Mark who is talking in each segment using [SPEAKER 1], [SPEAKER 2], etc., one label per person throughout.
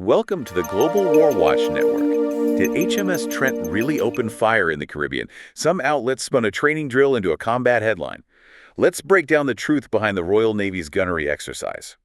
[SPEAKER 1] Welcome to the Global WarWatch Network. Did HMS Trent really open fire in the Caribbean? Some outlets spun a training drill into a combat headline. Let's break down the truth behind the Royal Navy's gunnery exercise.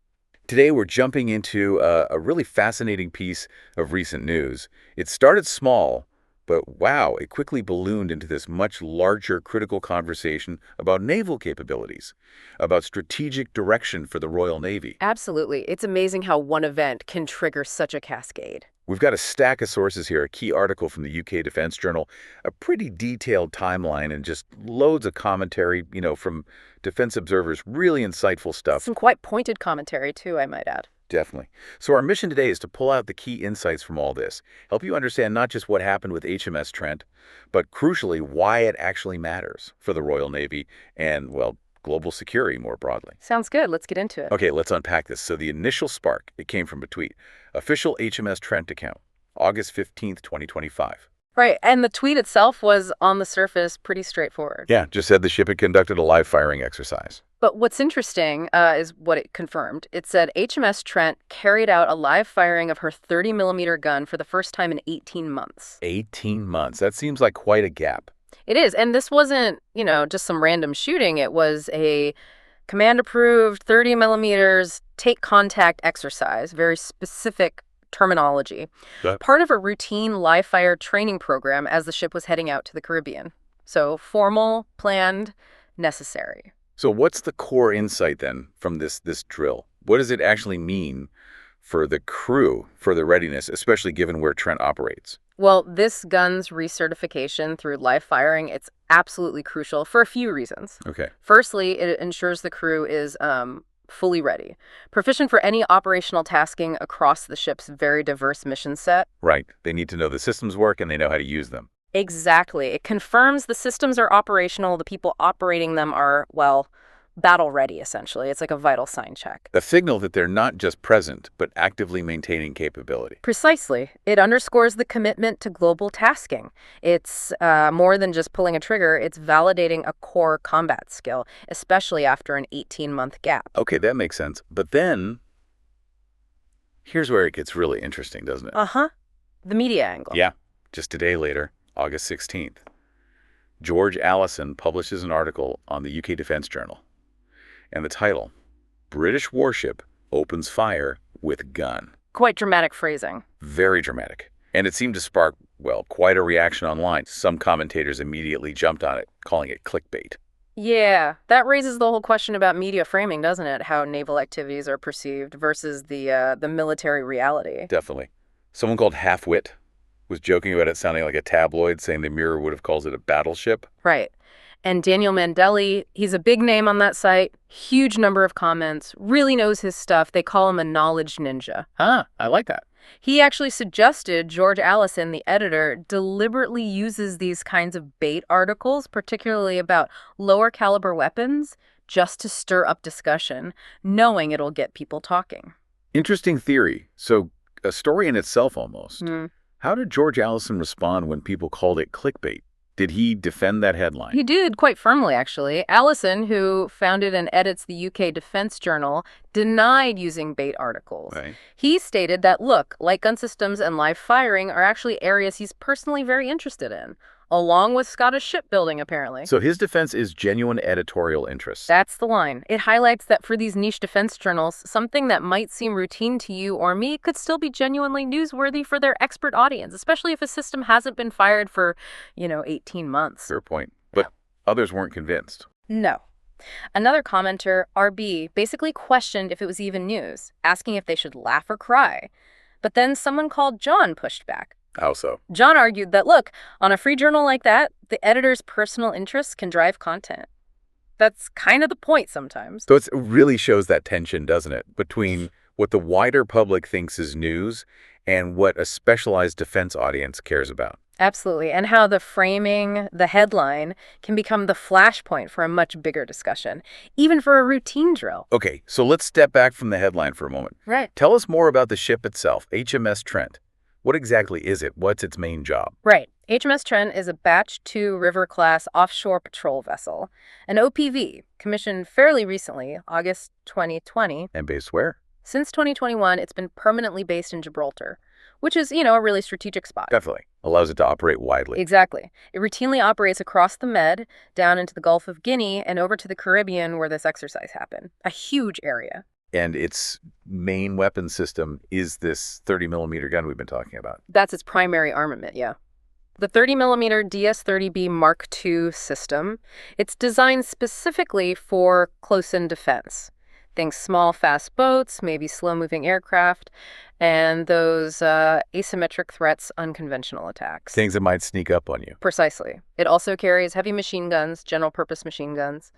[SPEAKER 1] Today, we're jumping into a really fascinating piece of recent news. It started small, but wow, it quickly ballooned into this much larger critical conversation about naval capabilities, about strategic direction for the Royal Navy.
[SPEAKER 2] Absolutely. It's amazing how one event can trigger such a cascade.
[SPEAKER 1] We've got a stack of sources here, a key article from the UK Defense Journal, a pretty detailed timeline, and just loads of commentary, from defense observers, really insightful stuff.
[SPEAKER 2] Some quite pointed commentary, too, I might add.
[SPEAKER 1] Definitely. So our mission today is to pull out the key insights from all this, help you understand not just what happened with HMS Trent, but crucially, why it actually matters for the Royal Navy and, well, global security more broadly.
[SPEAKER 2] Sounds good. Let's get into it.
[SPEAKER 1] Okay, let's unpack this. So the initial spark, it came from a tweet. Official HMS Trent account, August 15th, 2025.
[SPEAKER 2] Right, and the tweet itself was, on the surface, pretty straightforward.
[SPEAKER 1] Yeah, just said the ship had conducted a live firing exercise.
[SPEAKER 2] But what's interesting is what it confirmed. It said HMS Trent carried out a live firing of her 30-millimeter gun for the first time in 18 months.
[SPEAKER 1] 18 months. That seems like quite a gap.
[SPEAKER 2] It is, and this wasn't, just some random shooting. It was a command-approved 30 millimeters take contact exercise, very specific terminology, part of a routine live-fire training program as the ship was heading out to the Caribbean. So formal, planned, necessary.
[SPEAKER 1] So what's the core insight then from this drill? What does it actually mean for the crew, for the readiness, especially given where Trent operates?
[SPEAKER 2] Well, this gun's recertification through live firing, it's absolutely crucial for a few reasons.
[SPEAKER 1] Okay.
[SPEAKER 2] Firstly, it ensures the crew is fully ready, proficient for any operational tasking across the ship's very diverse mission set.
[SPEAKER 1] Right. They need to know the systems work and they know how to use them.
[SPEAKER 2] Exactly. It confirms the systems are operational, the people operating them are, battle ready, essentially. It's like a vital sign check.
[SPEAKER 1] A signal that they're not just present, but actively maintaining capability.
[SPEAKER 2] Precisely. It underscores the commitment to global tasking. It's more than just pulling a trigger. It's validating a core combat skill, especially after an 18-month gap.
[SPEAKER 1] Okay, that makes sense. But then, here's where it gets really interesting, doesn't it?
[SPEAKER 2] The media angle.
[SPEAKER 1] Yeah. Just a day later, August 16th, George Allison publishes an article on the UK Defense Journal. And the title, British Warship Opens Fire with Gun.
[SPEAKER 2] Quite dramatic phrasing.
[SPEAKER 1] Very dramatic. And it seemed to spark, quite a reaction online. Some commentators immediately jumped on it, calling it clickbait.
[SPEAKER 2] Yeah, that raises the whole question about media framing, doesn't it? How naval activities are perceived versus the military reality.
[SPEAKER 1] Definitely. Someone called Halfwit was joking about it sounding like a tabloid, saying the Mirror would have called it a battleship.
[SPEAKER 2] Right. And Daniel Mandelli, he's a big name on that site, huge number of comments, really knows his stuff. They call him a knowledge ninja.
[SPEAKER 1] I like that.
[SPEAKER 2] He actually suggested George Allison, the editor, deliberately uses these kinds of bait articles, particularly about lower caliber weapons, just to stir up discussion, knowing it'll get people talking.
[SPEAKER 1] Interesting theory. So a story in itself almost. How did George Allison respond when people called it clickbait? Did he defend that headline?
[SPEAKER 2] He did, quite firmly, actually. Allison, who founded and edits the UK Defense Journal, denied using bait articles.
[SPEAKER 1] Right.
[SPEAKER 2] He stated that, look, light gun systems and live firing are actually areas he's personally very interested in, along with Scottish shipbuilding, apparently.
[SPEAKER 1] So his defense is genuine editorial interest.
[SPEAKER 2] That's the line. It highlights that for these niche defense journals, something that might seem routine to you or me could still be genuinely newsworthy for their expert audience, especially if a system hasn't been fired for, 18 months.
[SPEAKER 1] Fair point. But others weren't convinced.
[SPEAKER 2] No. Another commenter, RB, basically questioned if it was even news, asking if they should laugh or cry. But then someone called John pushed back.
[SPEAKER 1] How so?
[SPEAKER 2] John argued that, look, on a free journal like that, the editor's personal interests can drive content. That's kind of the point sometimes.
[SPEAKER 1] So it really shows that tension, doesn't it, between what the wider public thinks is news and what a specialized defense audience cares about.
[SPEAKER 2] Absolutely. And how the framing, the headline, can become the flashpoint for a much bigger discussion, even for a routine drill.
[SPEAKER 1] Okay, so let's step back from the headline for a moment.
[SPEAKER 2] Right.
[SPEAKER 1] Tell us more about the ship itself, HMS Trent. What exactly is it? What's its main job?
[SPEAKER 2] Right. HMS Trent is a Batch 2 River-class offshore patrol vessel, an OPV, commissioned fairly recently, August 2020.
[SPEAKER 1] And based where?
[SPEAKER 2] Since 2021, it's been permanently based in Gibraltar, which is, a really strategic spot.
[SPEAKER 1] Definitely. Allows it to operate widely.
[SPEAKER 2] Exactly. It routinely operates across the Med, down into the Gulf of Guinea, and over to the Caribbean where this exercise happened. A huge area.
[SPEAKER 1] And its main weapon system is this 30-millimeter gun we've been talking about.
[SPEAKER 2] That's its primary armament, yeah. The 30-millimeter DS-30B Mark II system, it's designed specifically for close-in defense. Think small, fast boats, maybe slow-moving aircraft, and those asymmetric threats, unconventional attacks.
[SPEAKER 1] Things that might sneak up on you.
[SPEAKER 2] Precisely. It also carries heavy machine guns, general-purpose machine guns,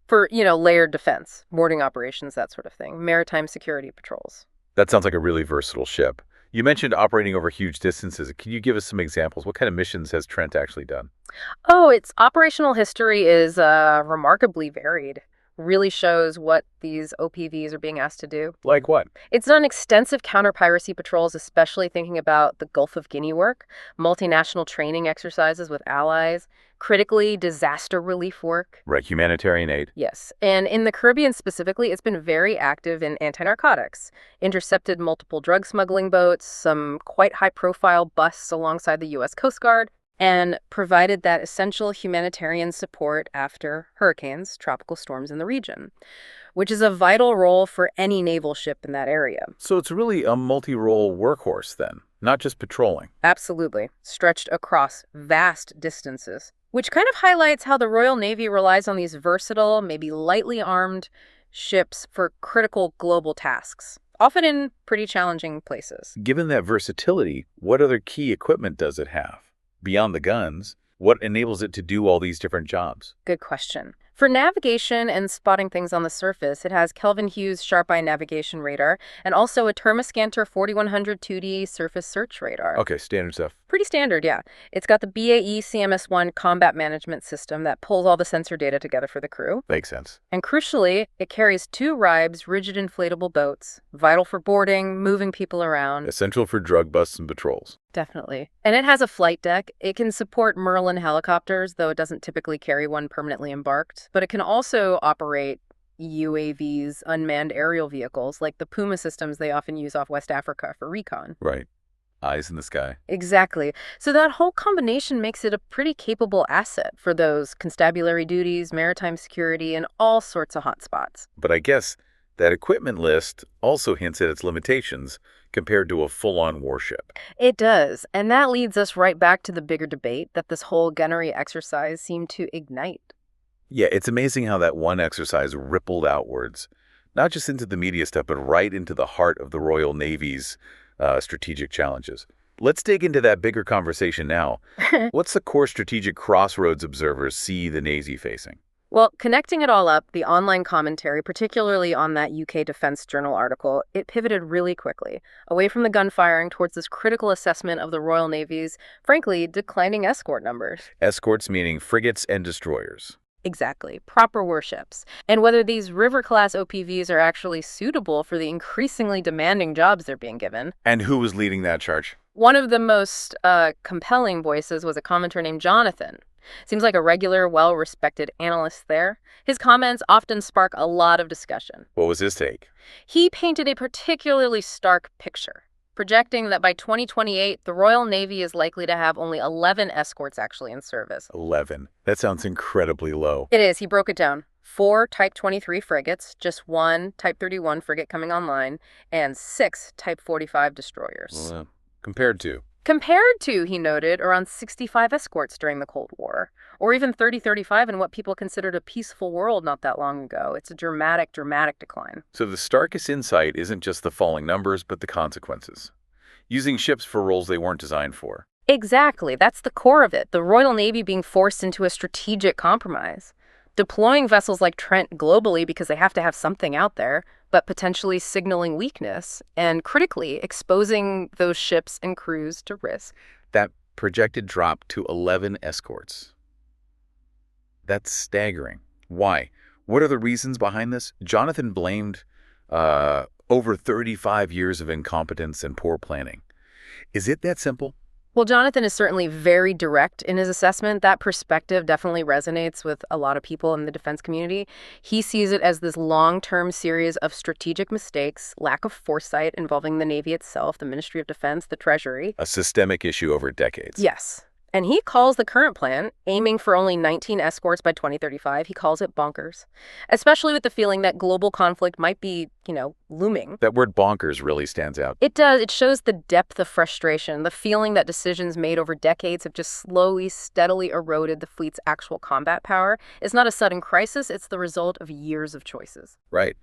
[SPEAKER 2] for, layered defense, boarding operations, that sort of thing, maritime security patrols.
[SPEAKER 1] That sounds like a really versatile ship. You mentioned operating over huge distances. Can you give us some examples? What kind of missions has Trent actually done?
[SPEAKER 2] Oh, its operational history is remarkably varied. Really shows what these OPVs are being asked to do.
[SPEAKER 1] Like what?
[SPEAKER 2] It's done extensive counter-piracy patrols, especially thinking about the Gulf of Guinea work, multinational training exercises with allies, critically disaster relief work.
[SPEAKER 1] Right, humanitarian aid.
[SPEAKER 2] Yes, and in the Caribbean specifically, it's been very active in anti-narcotics, intercepted multiple drug smuggling boats, some quite high-profile busts alongside the U.S. Coast Guard, and provided that essential humanitarian support after hurricanes, tropical storms in the region, which is a vital role for any naval ship in that area.
[SPEAKER 1] So it's really a multi-role workhorse then, not just patrolling.
[SPEAKER 2] Absolutely. Stretched across vast distances, which kind of highlights how the Royal Navy relies on these versatile, maybe lightly armed ships for critical global tasks, often in pretty challenging places.
[SPEAKER 1] Given that versatility, what other key equipment does it have? Beyond the guns, what enables it to do all these different jobs?
[SPEAKER 2] Good question. For navigation and spotting things on the surface, it has Kelvin Hughes Sharp-Eye navigation radar and also a Thermoscanter 4100 2D surface search radar.
[SPEAKER 1] Okay, standard stuff.
[SPEAKER 2] Pretty standard, yeah. It's got the BAE CMS-1 combat management system that pulls all the sensor data together for the crew.
[SPEAKER 1] Makes sense.
[SPEAKER 2] And crucially, it carries 2 RIBES rigid inflatable boats, vital for boarding, moving people around.
[SPEAKER 1] Essential for drug busts and patrols.
[SPEAKER 2] Definitely. And it has a flight deck. It can support Merlin helicopters, though it doesn't typically carry one permanently embarked. But it can also operate UAVs, unmanned aerial vehicles, like the Puma systems they often use off West Africa for recon.
[SPEAKER 1] Right. Eyes in the sky.
[SPEAKER 2] Exactly. So that whole combination makes it a pretty capable asset for those constabulary duties, maritime security, and all sorts of hotspots.
[SPEAKER 1] But I guess that equipment list also hints at its limitations compared to a full-on warship.
[SPEAKER 2] It does. And that leads us right back to the bigger debate that this whole gunnery exercise seemed to ignite.
[SPEAKER 1] Yeah, it's amazing how that one exercise rippled outwards, not just into the media stuff, but right into the heart of the Royal Navy's strategic challenges. Let's dig into that bigger conversation now. What's the core strategic crossroads observers see the Navy facing?
[SPEAKER 2] Well, connecting it all up, the online commentary, particularly on that UK Defense Journal article, it pivoted really quickly, away from the gunfiring towards this critical assessment of the Royal Navy's, frankly, declining escort numbers.
[SPEAKER 1] Escorts meaning frigates and destroyers.
[SPEAKER 2] Exactly. Proper warships. And whether these river-class OPVs are actually suitable for the increasingly demanding jobs they're being given.
[SPEAKER 1] And who was leading that charge?
[SPEAKER 2] One of the most compelling voices was a commenter named Jonathan. Seems like a regular, well-respected analyst there. His comments often spark a lot of discussion.
[SPEAKER 1] What was his take?
[SPEAKER 2] He painted a particularly stark picture, projecting that by 2028, the Royal Navy is likely to have only 11 escorts actually in service.
[SPEAKER 1] 11. That sounds incredibly low.
[SPEAKER 2] It is. He broke it down. 4 Type 23 frigates, just 1 Type 31 frigate coming online, and 6 Type 45 destroyers.
[SPEAKER 1] Well, compared to?
[SPEAKER 2] Compared to, he noted, around 65 escorts during the Cold War, or even 30-35 in what people considered a peaceful world not that long ago. It's a dramatic, dramatic decline.
[SPEAKER 1] So the starkest insight isn't just the falling numbers, but the consequences. Using ships for roles they weren't designed for.
[SPEAKER 2] Exactly. That's the core of it. The Royal Navy being forced into a strategic compromise. Deploying vessels like Trent globally because they have to have something out there, but potentially signaling weakness and critically exposing those ships and crews to risk.
[SPEAKER 1] That projected drop to 11 escorts. That's staggering. Why? What are the reasons behind this? Jonathan blamed over 35 years of incompetence and poor planning. Is it that simple?
[SPEAKER 2] Well, Jonathan is certainly very direct in his assessment. That perspective definitely resonates with a lot of people in the defense community. He sees it as this long-term series of strategic mistakes, lack of foresight involving the Navy itself, the Ministry of Defense, the Treasury.
[SPEAKER 1] A systemic issue over decades.
[SPEAKER 2] Yes. And he calls the current plan, aiming for only 19 escorts by 2035, he calls it bonkers, especially with the feeling that global conflict might be, looming.
[SPEAKER 1] That word bonkers really stands out.
[SPEAKER 2] It does. It shows the depth of frustration, the feeling that decisions made over decades have just slowly, steadily eroded the fleet's actual combat power. It's not a sudden crisis. It's the result of years of choices.
[SPEAKER 1] Right.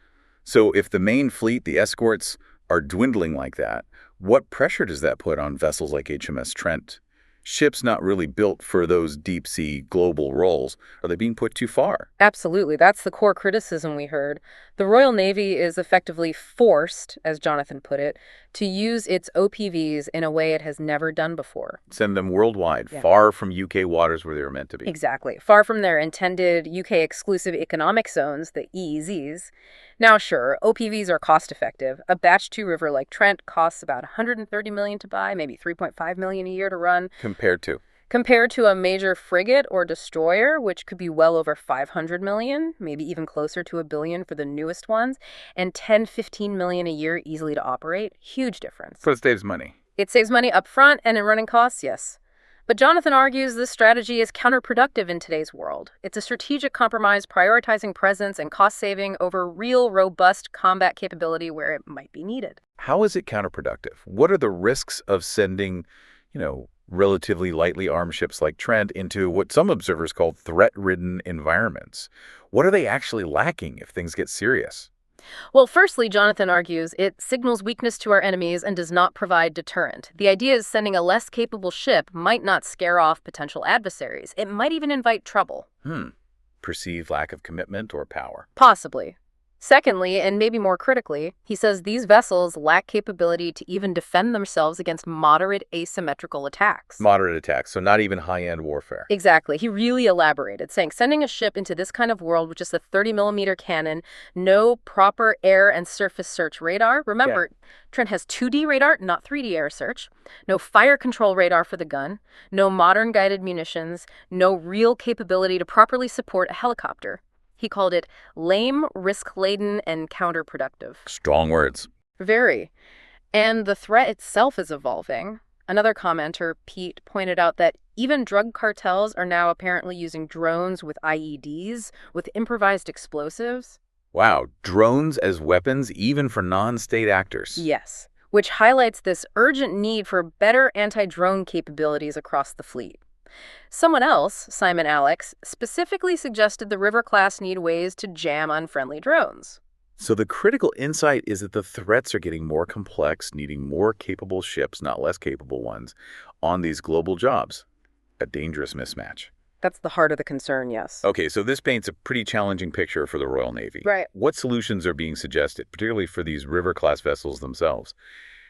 [SPEAKER 1] So if the main fleet, the escorts, are dwindling like that, what pressure does that put on vessels like HMS Trent? Ships not really built for those deep-sea global roles. Are they being put too far?
[SPEAKER 2] Absolutely. That's the core criticism we heard. The Royal Navy is effectively forced, as Jonathan put it, to use its OPVs in a way it has never done before.
[SPEAKER 1] Send them worldwide,
[SPEAKER 2] Yeah.
[SPEAKER 1] far from UK waters where they were meant to be.
[SPEAKER 2] Exactly. Far from their intended UK exclusive economic zones, the EEZs. Now, sure, OPVs are cost-effective. A Batch 2 river like Trent costs about $130 million to buy, maybe $3.5 million a year to run.
[SPEAKER 1] Compared to
[SPEAKER 2] A major frigate or destroyer, which could be well over $500 million, maybe even closer to $1 billion for the newest ones, and $10-15 million a year easily to operate. Huge difference.
[SPEAKER 1] So it saves money.
[SPEAKER 2] It saves money up front and in running costs, yes. But Jonathan argues this strategy is counterproductive in today's world. It's a strategic compromise prioritizing presence and cost saving over real, robust combat capability where it might be needed.
[SPEAKER 1] How is it counterproductive? What are the risks of sending, relatively lightly armed ships like Trent into what some observers call threat-ridden environments? What are they actually lacking if things get serious?
[SPEAKER 2] Well, firstly, Jonathan argues it signals weakness to our enemies and does not provide deterrent. The idea is sending a less capable ship might not scare off potential adversaries. It might even invite trouble.
[SPEAKER 1] Perceived lack of commitment or power?
[SPEAKER 2] Possibly. Secondly, and maybe more critically, he says these vessels lack capability to even defend themselves against moderate asymmetrical attacks.
[SPEAKER 1] Moderate attacks, so not even high-end warfare.
[SPEAKER 2] Exactly. He really elaborated, saying sending a ship into this kind of world with just a 30-millimeter cannon, no proper air and surface search radar. Remember, Trent has 2D radar, not 3D air search. No fire control radar for the gun. No modern guided munitions. No real capability to properly support a helicopter. He called it lame, risk-laden, and counterproductive.
[SPEAKER 1] Strong words.
[SPEAKER 2] Very. And the threat itself is evolving. Another commenter, Pete, pointed out that even drug cartels are now apparently using drones with IEDs, with improvised explosives.
[SPEAKER 1] Wow, drones as weapons even for non-state actors.
[SPEAKER 2] Yes, which highlights this urgent need for better anti-drone capabilities across the fleet. Someone else, Simon Alex, specifically suggested the River class need ways to jam unfriendly drones.
[SPEAKER 1] So the critical insight is that the threats are getting more complex, needing more capable ships, not less capable ones, on these global jobs. A dangerous mismatch.
[SPEAKER 2] That's the heart of the concern, yes.
[SPEAKER 1] Okay, so this paints a pretty challenging picture for the Royal Navy.
[SPEAKER 2] Right.
[SPEAKER 1] What solutions are being suggested, particularly for these River-class vessels themselves?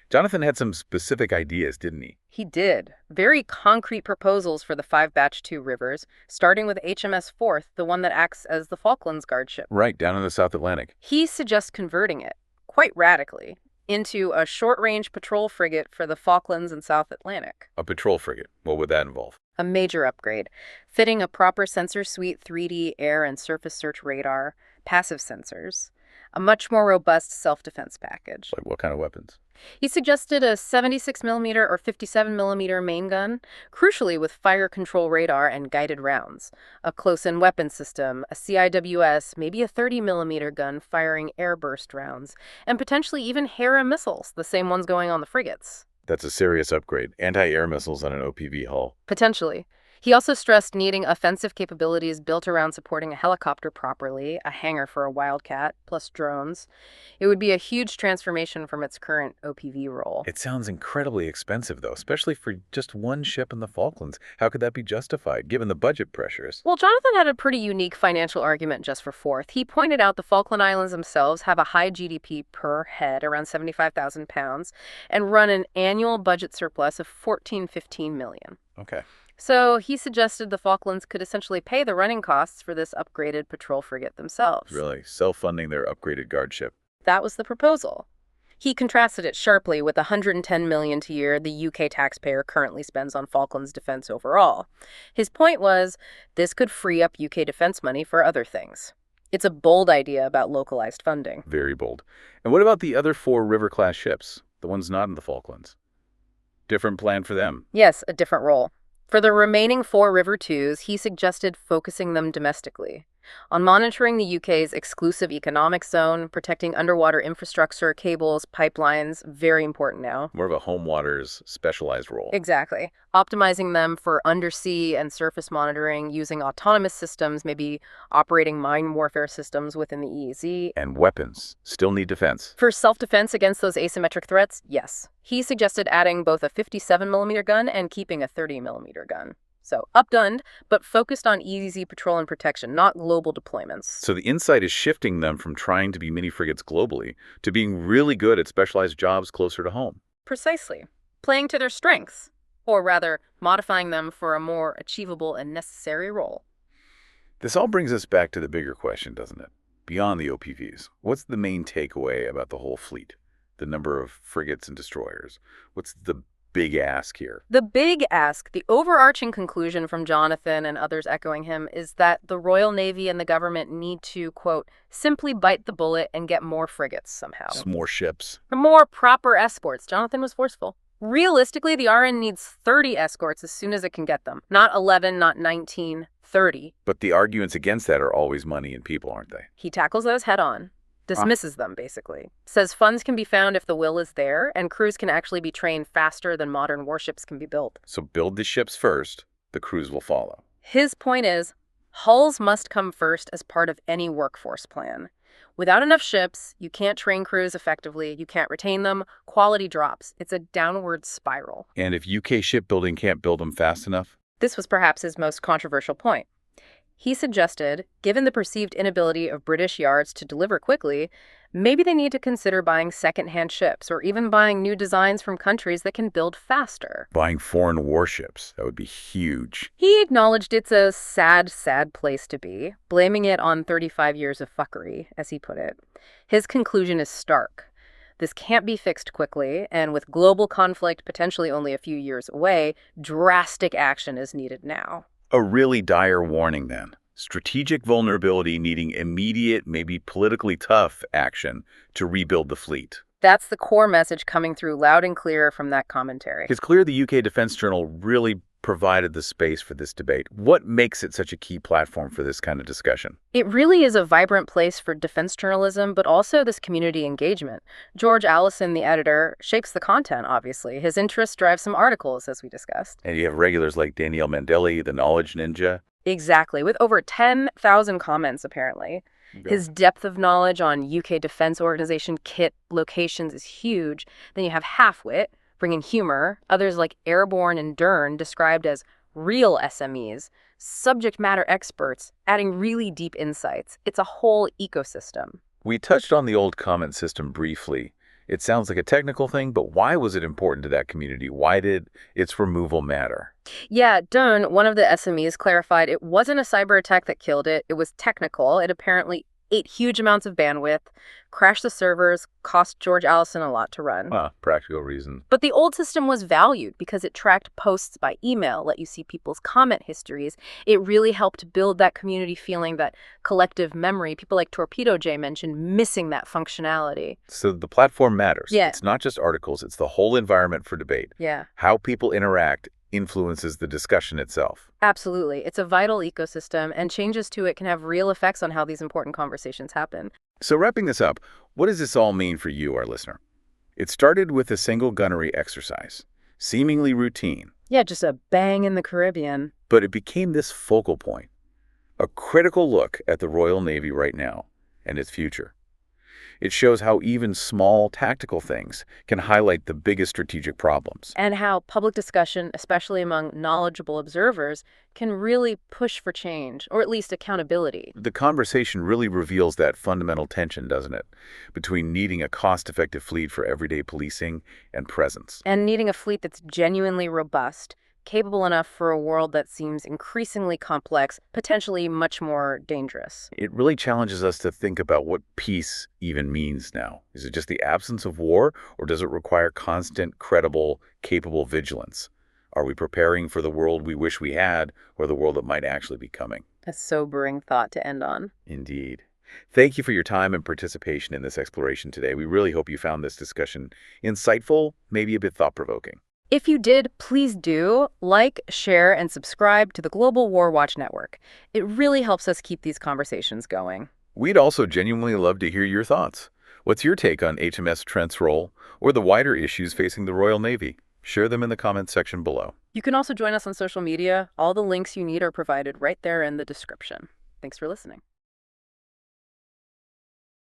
[SPEAKER 1] Jonathan had some specific ideas, didn't he?
[SPEAKER 2] He did. Very concrete proposals for the 5 Batch 2 rivers, starting with HMS Forth, the one that acts as the Falklands Guard ship.
[SPEAKER 1] Right, down in the South Atlantic.
[SPEAKER 2] He suggests converting it, quite radically, into a short-range patrol frigate for the Falklands and South Atlantic.
[SPEAKER 1] A patrol frigate. What would that involve?
[SPEAKER 2] A major upgrade, fitting a proper sensor suite, 3D air and surface search radar, passive sensors, a much more robust self-defense package.
[SPEAKER 1] Like what kind of weapons?
[SPEAKER 2] He suggested a 76mm or 57mm main gun, crucially with fire control radar and guided rounds, a close-in weapon system, a CIWS, maybe a 30mm gun firing airburst rounds, and potentially even Hera missiles, the same ones going on the frigates.
[SPEAKER 1] That's a serious upgrade. Anti-air missiles on an OPV hull.
[SPEAKER 2] Potentially. He also stressed needing offensive capabilities built around supporting a helicopter properly, a hangar for a Wildcat, plus drones. It would be a huge transformation from its current OPV role.
[SPEAKER 1] It sounds incredibly expensive, though, especially for just one ship in the Falklands. How could that be justified, given the budget pressures?
[SPEAKER 2] Well, Jonathan had a pretty unique financial argument just for Forth. He pointed out the Falkland Islands themselves have a high GDP per head, around 75,000 pounds, and run an annual budget surplus of $14-15 million.
[SPEAKER 1] Okay.
[SPEAKER 2] So he suggested the Falklands could essentially pay the running costs for this upgraded patrol frigate themselves.
[SPEAKER 1] Really, self-funding their upgraded guard ship.
[SPEAKER 2] That was the proposal. He contrasted it sharply with the $110 million a year the UK taxpayer currently spends on Falklands defense overall. His point was this could free up UK defense money for other things. It's a bold idea about localized funding.
[SPEAKER 1] Very bold. And what about the other 4 River-class ships, the ones not in the Falklands? Different plan for them.
[SPEAKER 2] Yes, a different role. For the remaining 4 River 2s, he suggested focusing them domestically on monitoring the UK's exclusive economic zone, protecting underwater infrastructure, cables, pipelines, very important now.
[SPEAKER 1] More of a home waters specialized role.
[SPEAKER 2] Exactly. Optimizing them for undersea and surface monitoring, using autonomous systems, maybe operating mine warfare systems within the EEZ.
[SPEAKER 1] And weapons still need defense.
[SPEAKER 2] For self-defense against those asymmetric threats, yes. He suggested adding both a 57mm gun and keeping a 30mm gun. So, upgunned, but focused on EEZ patrol and protection, not global deployments.
[SPEAKER 1] So the insight is shifting them from trying to be mini-frigates globally to being really good at specialized jobs closer to home.
[SPEAKER 2] Precisely. Playing to their strengths, or rather, modifying them for a more achievable and necessary role.
[SPEAKER 1] This all brings us back to the bigger question, doesn't it? Beyond the OPVs, what's the main takeaway about the whole fleet? The number of frigates and destroyers? What's the big ask here?
[SPEAKER 2] The big ask, the overarching conclusion from Jonathan and others echoing him, is that the Royal Navy and the government need to, quote, simply bite the bullet and get more frigates somehow.
[SPEAKER 1] Some more ships.
[SPEAKER 2] More proper escorts. Jonathan was forceful. Realistically, the RN needs 30 escorts as soon as it can get them. Not 11, not 19, 30.
[SPEAKER 1] But the arguments against that are always money and people, aren't they?
[SPEAKER 2] He tackles those head on. Dismisses them, basically. Says funds can be found if the will is there, and crews can actually be trained faster than modern warships can be built.
[SPEAKER 1] So build the ships first, the crews will follow.
[SPEAKER 2] His point is, hulls must come first as part of any workforce plan. Without enough ships, you can't train crews effectively, you can't retain them, quality drops. It's a downward spiral.
[SPEAKER 1] And if UK shipbuilding can't build them fast enough?
[SPEAKER 2] This was perhaps his most controversial point. He suggested, given the perceived inability of British yards to deliver quickly, maybe they need to consider buying second-hand ships or even buying new designs from countries that can build faster.
[SPEAKER 1] Buying foreign warships, that would be huge.
[SPEAKER 2] He acknowledged it's a sad, sad place to be, blaming it on 35 years of fuckery, as he put it. His conclusion is stark. This can't be fixed quickly, and with global conflict potentially only a few years away, drastic action is needed now.
[SPEAKER 1] A really dire warning, then. Strategic vulnerability needing immediate, maybe politically tough action to rebuild the fleet.
[SPEAKER 2] That's the core message coming through loud and clear from that commentary.
[SPEAKER 1] It's clear the UK Defence Journal really provided the space for this debate. What makes it such a key platform for this kind of discussion?
[SPEAKER 2] It really is a vibrant place for defense journalism, but also this community engagement. George Allison, the editor, shapes the content, obviously. His interests drive some articles, as we discussed.
[SPEAKER 1] And you have regulars like Danielle Mandelli, the Knowledge Ninja.
[SPEAKER 2] Exactly, with over 10,000 comments, apparently.
[SPEAKER 1] Okay.
[SPEAKER 2] His depth of knowledge on UK Defense Organization kit locations is huge. Then you have Halfwit, bringing humor, others like Airborne and Dern described as real SMEs, subject matter experts, adding really deep insights. It's a whole ecosystem.
[SPEAKER 1] We touched on the old comment system briefly. It sounds like a technical thing, but why was it important to that community? Why did its removal matter?
[SPEAKER 2] Yeah, Dern, one of the SMEs, clarified it wasn't a cyber attack that killed it. It was technical. It apparently ate huge amounts of bandwidth, crashed the servers, cost George Allison a lot to run.
[SPEAKER 1] Practical reason.
[SPEAKER 2] But the old system was valued because it tracked posts by email, let you see people's comment histories. It really helped build that community feeling, that collective memory. People like Torpedo J mentioned missing that functionality.
[SPEAKER 1] So the platform matters.
[SPEAKER 2] Yeah.
[SPEAKER 1] It's not just articles, it's the whole environment for debate.
[SPEAKER 2] Yeah.
[SPEAKER 1] How people interact influences the discussion itself.
[SPEAKER 2] Absolutely. It's a vital ecosystem, and changes to it can have real effects on how these important conversations happen.
[SPEAKER 1] So wrapping this up, what does this all mean for you, our listener? It started with a single gunnery exercise, seemingly routine.
[SPEAKER 2] Yeah, just a bang in the Caribbean.
[SPEAKER 1] But it became this focal point, a critical look at the Royal Navy right now and its future. It shows how even small tactical things can highlight the biggest strategic problems.
[SPEAKER 2] And how public discussion, especially among knowledgeable observers, can really push for change, or at least accountability.
[SPEAKER 1] The conversation really reveals that fundamental tension, doesn't it, between needing a cost-effective fleet for everyday policing and presence.
[SPEAKER 2] And needing a fleet that's genuinely robust, capable enough for a world that seems increasingly complex, potentially much more dangerous.
[SPEAKER 1] It really challenges us to think about what peace even means now. Is it just the absence of war, or does it require constant, credible, capable vigilance? Are we preparing for the world we wish we had, or the world that might actually be coming?
[SPEAKER 2] A sobering thought to end on.
[SPEAKER 1] Indeed. Thank you for your time and participation in this exploration today. We really hope you found this discussion insightful, maybe a bit thought-provoking.
[SPEAKER 2] If you did, please do like, share, and subscribe to the Global WarWatch Network. It really helps us keep these conversations going.
[SPEAKER 1] We'd also genuinely love to hear your thoughts. What's your take on HMS Trent's role, or the wider issues facing the Royal Navy? Share them in the comments section below.
[SPEAKER 2] You can also join us on social media. All the links you need are provided right there in the description. Thanks for listening.